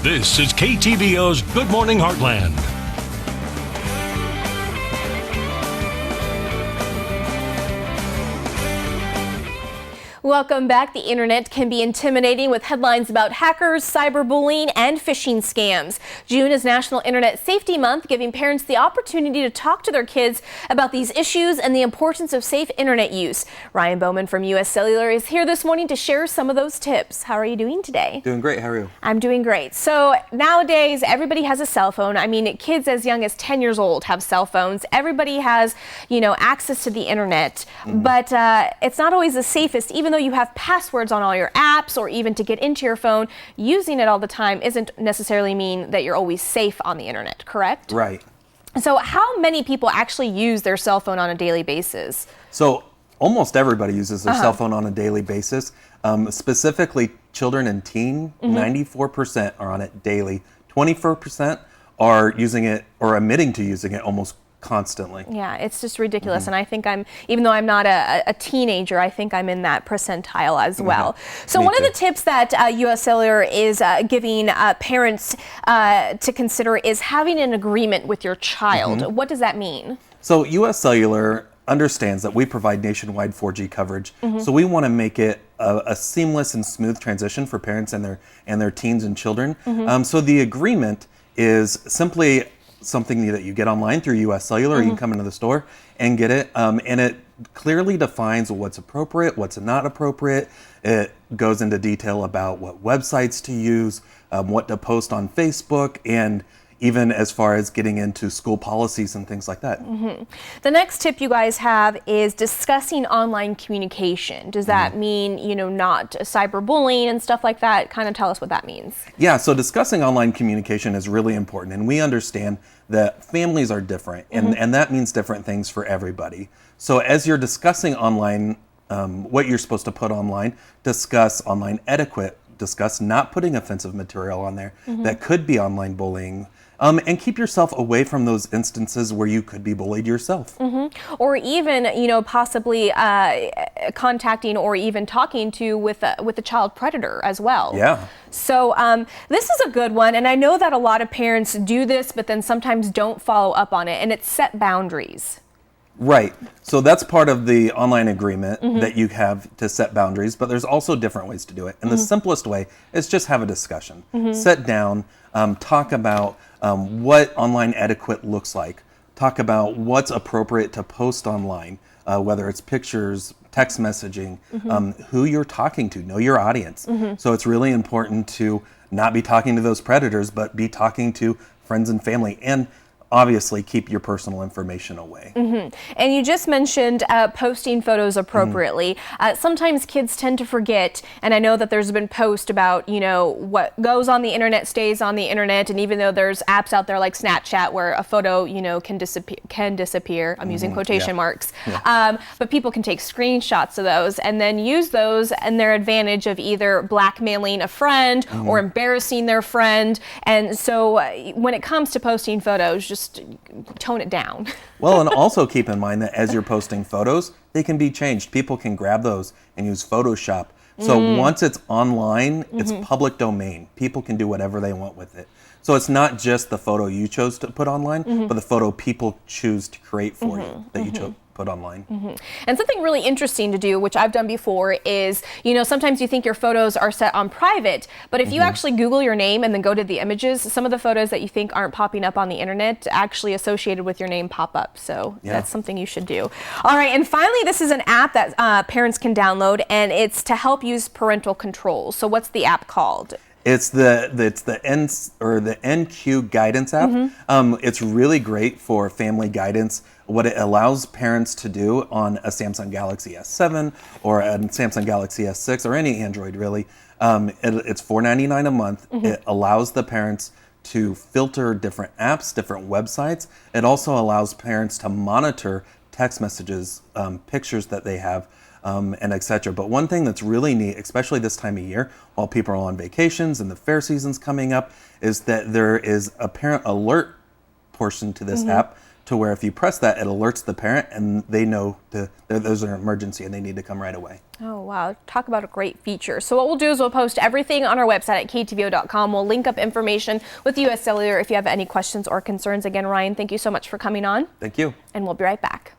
This is KTVO's Good Morning Heartland. Welcome back. The internet can be intimidating with headlines about hackers, cyberbullying, and phishing scams. June is National Internet Safety Month, giving parents the opportunity to talk to their kids about these issues and the importance of safe internet use. Ryan Bowman from US Cellular is here this morning to share some of those tips. How are you doing today? Doing great. How are you? I'm doing great. So nowadays, everybody has a cell phone. I mean, kids as young as 10 years old have cell phones. Everybody has, access to the internet, but it's not always the safest, even though you have passwords on all your apps or even to get into your phone. Using it all the time isn't necessarily mean that you're always safe on the internet, correct? Right. So how many people actually use their cell phone on a daily basis? So almost everybody uses their cell phone on a daily basis. Specifically children and teen, 94% are on it daily. 24% are using it or admitting to using it almost constantly. Yeah, it's just ridiculous. And I think even though I'm not a teenager, I think I'm in that percentile as well. So one of the tips that US Cellular is giving parents to consider is having an agreement with your child. What does that mean? So US Cellular understands that we provide nationwide 4G coverage. So we want to make it a seamless and smooth transition for parents and their teens and children. So the agreement is simply something that you get online through US Cellular. You can come into the store and get it, and it clearly defines what's appropriate, what's not appropriate. It goes into detail about what websites to use, what to post on Facebook, and even as far as getting into school policies and things like that. The next tip you guys have is discussing online communication. Does that mean, not cyberbullying and stuff like that? Kind of tell us what that means. Yeah, so discussing online communication is really important, and we understand that families are different, and that means different things for everybody. So as you're discussing online, what you're supposed to put online, discuss online etiquette, discuss not putting offensive material on there that could be online bullying. And keep yourself away from those instances where you could be bullied yourself. Or even, possibly contacting or even talking to with a child predator as well. Yeah. So this is a good one, and I know that a lot of parents do this, but then sometimes don't follow up on it, and it's set boundaries. Right. So that's part of the online agreement that you have to set boundaries, but there's also different ways to do it. And the simplest way is just have a discussion. Sit down, talk about what online etiquette looks like. Talk about what's appropriate to post online, whether it's pictures, text messaging, who you're talking to, know your audience. So it's really important to not be talking to those predators, but be talking to friends and family, and obviously keep your personal information away. And you just mentioned posting photos appropriately. Sometimes kids tend to forget, and I know that there's been posts about, what goes on the internet stays on the internet, and even though there's apps out there like Snapchat where a photo, can disappear. I'm using quotation marks. But people can take screenshots of those and then use those and their advantage of either blackmailing a friend or embarrassing their friend. And so when it comes to posting photos, just tone it down. Well, and also keep in mind that as you're posting photos, they can be changed. People can grab those and use Photoshop. So once it's online, it's public domain. People can do whatever they want with it. So it's not just the photo you chose to put online, but the photo people choose to create for you that you put online. And something really interesting to do, which I've done before, is, sometimes you think your photos are set on private, but if you actually Google your name and then go to the images, some of the photos that you think aren't popping up on the internet actually associated with your name pop up. So that's something you should do. All right, and finally, this is an app that parents can download, and it's to help use parental controls. So what's the app called? It's the NQ guidance app. It's really great for family guidance. What it allows parents to do on a Samsung Galaxy S7 or a Samsung Galaxy S6 or any Android really, it's $4.99 a month. It allows the parents to filter different apps, different websites. It also allows parents to monitor text messages, pictures that they have, and etc. But one thing that's really neat, especially this time of year, while people are on vacations and the fair season's coming up, is that there is a parent alert portion to this app to where if you press that, it alerts the parent and they know there's an emergency and they need to come right away. Oh, wow. Talk about a great feature. So what we'll do is we'll post everything on our website at ktvo.com. We'll link up information with US Cellular if you have any questions or concerns. Again, Ryan, thank you so much for coming on. Thank you. And we'll be right back.